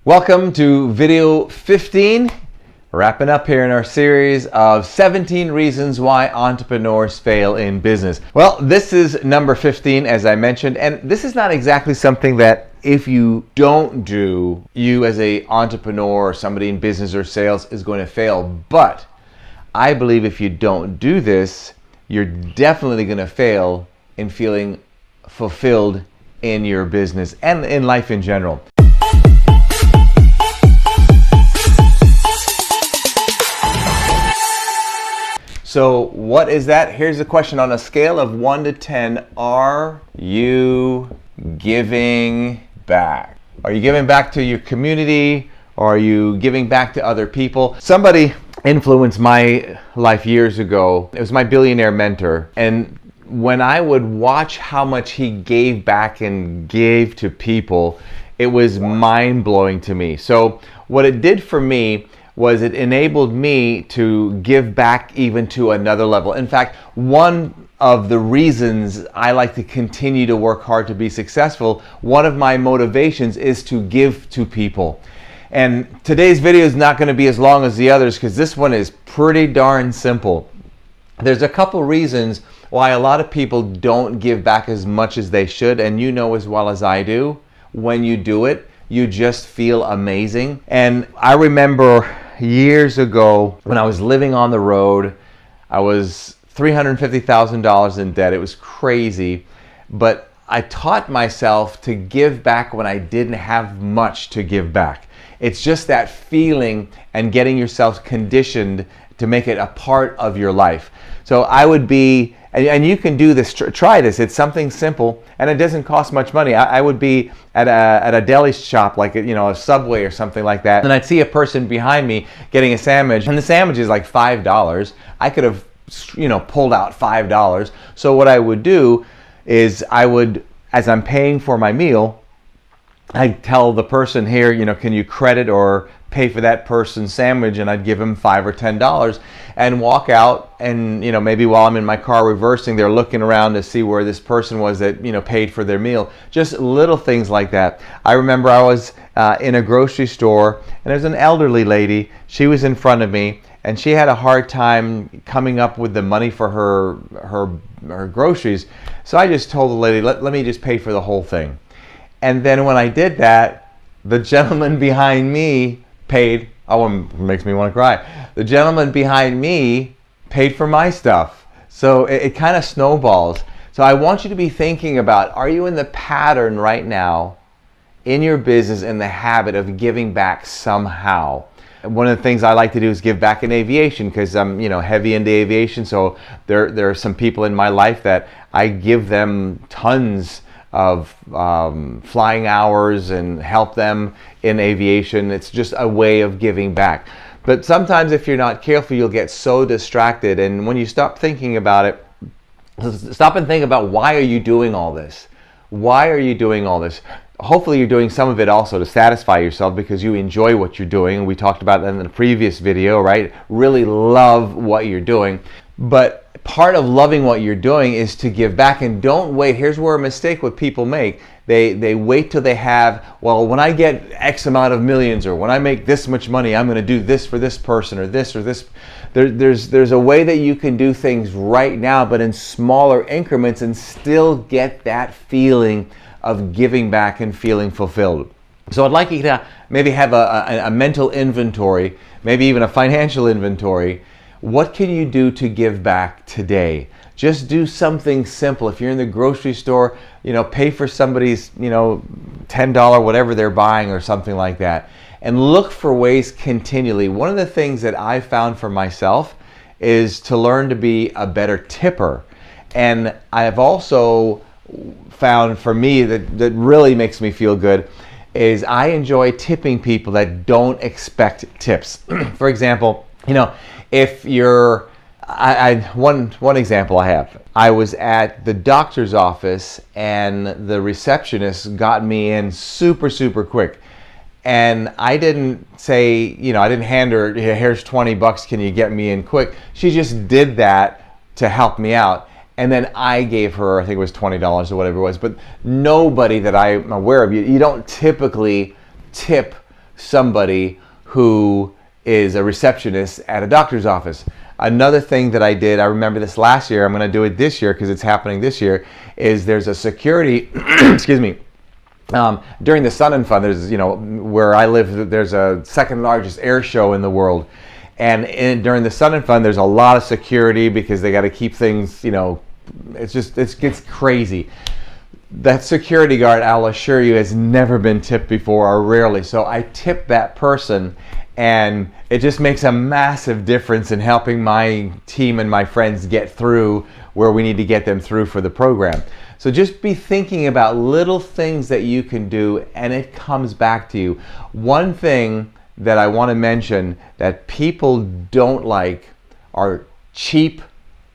Welcome to video 15. Wrapping up here in our series of 17 reasons why entrepreneurs fail in business. Well, this is number 15, as I mentioned, and this is not exactly something that if you don't do, you as an entrepreneur or somebody in business or sales is going to fail. But I believe if you don't do this, you're definitely going to fail in feeling fulfilled in your business and in life in general. So what is that? Here's the question. On a scale of 1 to 10, are you giving back? Are you giving back to your community? Or are you giving back to other people? Somebody influenced my life years ago. It was my billionaire mentor. And when I would watch how much he gave back and gave to people, it was mind-blowing to me. So what it did for me was it enabled me to give back even to another level. In fact, one of the reasons I like to continue to work hard to be successful, one of my motivations is to give to people. And today's video is not going to be as long as the others because this one is pretty darn simple. There's a couple reasons why a lot of people don't give back as much as they should, and you know as well as I do, when you do it, you just feel amazing. And I remember years ago when I was living on the road, I was $350,000 in debt. It was crazy, but I taught myself to give back when I didn't have much to give back. It's just that feeling and getting yourself conditioned to make it a part of your life. So I would be, and you can do this, try this, it's something simple and it doesn't cost much money. I would be at a deli shop, like a Subway or something like that, and I'd see a person behind me getting a sandwich, and the sandwich is like $5. I could have pulled out $5. So what I would do is I would, as I'm paying for my meal, I'd tell the person here, can you credit or pay for that person's sandwich, and I'd give him $5 or $10 and walk out, and maybe while I'm in my car reversing, they're looking around to see where this person was that paid for their meal. Just little things like that. I remember I was in a grocery store, and there's an elderly lady. She was in front of me, and she had a hard time coming up with the money for her groceries. So I just told the lady, let me just pay for the whole thing. And then when I did that, the gentleman behind me paid. Oh, it makes me want to cry. The gentleman behind me paid for my stuff. So it kind of snowballs. So I want you to be thinking about, are you in the pattern right now in your business, in the habit of giving back somehow? One of the things I like to do is give back in aviation because I'm heavy into aviation. So there are some people in my life that I give them tons of flying hours and help them in aviation. It's just a way of giving back. But sometimes if you're not careful, you'll get so distracted, and when you stop thinking about it, stop and think about, why are you doing all this? Why are you doing all this? Hopefully you're doing some of it also to satisfy yourself because you enjoy what you're doing. We talked about that in the previous video, right? Really love what you're doing. But part of loving what you're doing is to give back, and don't wait. Here's where a mistake what people make. They wait till they have, well, when I get X amount of millions, or when I make this much money, I'm going to do this for this person or this or this. There's a way that you can do things right now, but in smaller increments, and still get that feeling of giving back and feeling fulfilled. So I'd like you to maybe have a mental inventory, maybe even a financial inventory. What can you do to give back today? Just do something simple. If you're in the grocery store, pay for somebody's, $10, whatever they're buying or something like that. And look for ways continually. One of the things that I found for myself is to learn to be a better tipper. And I've also found for me that really makes me feel good is I enjoy tipping people that don't expect tips. For example, if you're, one example I have, I was at the doctor's office and the receptionist got me in super quick, and I didn't say, I didn't hand her, here's $20, can you get me in quick? She just did that to help me out, and then I gave her, I think it was $20 or whatever it was, but nobody that I'm aware of, you don't typically tip somebody who is a receptionist at a doctor's office. Another thing that I did, I remember this last year, I'm going to do it this year because it's happening this year, is there's a security, excuse me, during the Sun and Fun, there's, where I live, there's a second largest air show in the world. And during the Sun and Fun, there's a lot of security because they got to keep things, it gets crazy. That security guard, I'll assure you, has never been tipped before, or rarely. So I tipped that person, and it just makes a massive difference in helping my team and my friends get through where we need to get them through for the program. So just be thinking about little things that you can do, and it comes back to you. One thing that I want to mention that people don't like are cheap,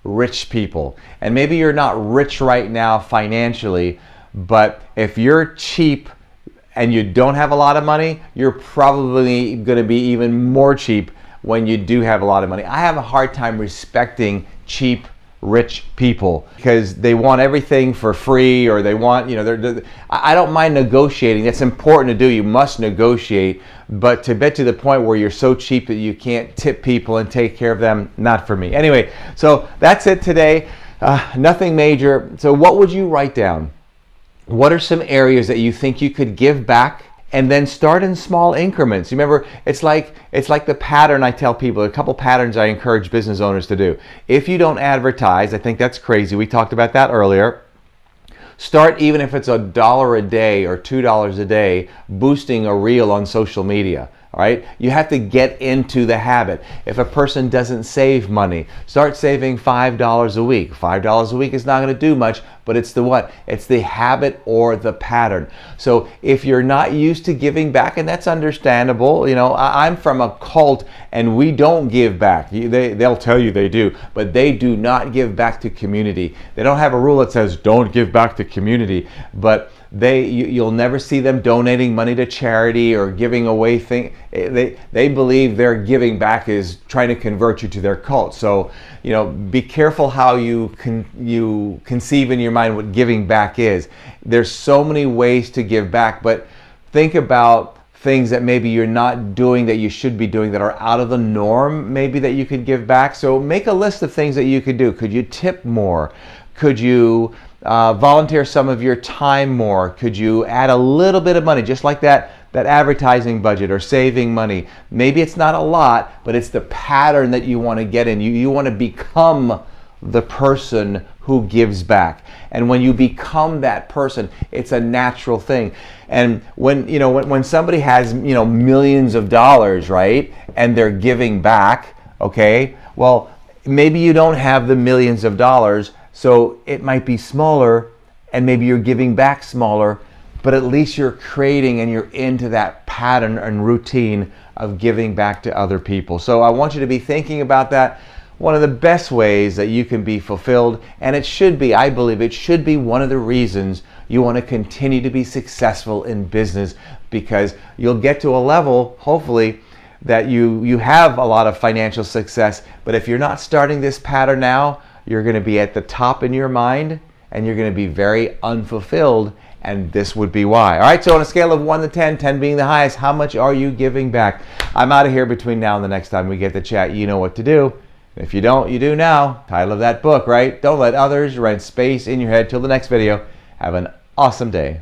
rich people. And maybe you're not rich right now financially, but if you're cheap and you don't have a lot of money, you're probably going to be even more cheap when you do have a lot of money. I have a hard time respecting cheap, rich people because they want everything for free, or they want, I don't mind negotiating. That's important to do. You must negotiate, but to get to the point where you're so cheap that you can't tip people and take care of them, not for me. Anyway, so that's it today. Nothing major. So what would you write down? What are some areas that you think you could give back? And then start in small increments. Remember, it's like the pattern I tell people, a couple patterns I encourage business owners to do. If you don't advertise, I think that's crazy. We talked about that earlier. Start, even if it's $1 a day or $2 a day, boosting a reel on social media. All right? You have to get into the habit. If a person doesn't save money, start saving $5 a week. $5 a week is not going to do much, but it's the what? It's the habit or the pattern. So if you're not used to giving back, and that's understandable, I'm from a cult and we don't give back. They'll tell you they do, but they do not give back to community. They don't have a rule that says don't give back to community, but you'll never see them donating money to charity or giving away things. They believe their giving back is trying to convert you to their cult. So, be careful how you conceive in your mind what giving back is. There's so many ways to give back, but think about things that maybe you're not doing that you should be doing that are out of the norm, maybe that you could give back. So make a list of things that you could do. Could you tip more? Could you volunteer some of your time more? Could you add a little bit of money, just like that advertising budget or saving money? Maybe it's not a lot, but it's the pattern that you want to get in. You want to become the person who gives back. And when you become that person, it's a natural thing. And when somebody has, millions of dollars, right, and they're giving back, okay, well, maybe you don't have the millions of dollars, so it might be smaller, and maybe you're giving back smaller, but at least you're creating and you're into that pattern and routine of giving back to other people. So I want you to be thinking about that. One of the best ways that you can be fulfilled, and it should be, I believe, it should be one of the reasons you want to continue to be successful in business, because you'll get to a level, hopefully, that you have a lot of financial success. But if you're not starting this pattern now, you're going to be at the top in your mind, and you're going to be very unfulfilled, and this would be why. All right, so on a scale of 1 to 10, 10 being the highest, how much are you giving back? I'm out of here between now and the next time we get to chat. You know what to do. If you don't, you do now. Title of that book, right? Don't let others rent space in your head. Till the next video, have an awesome day.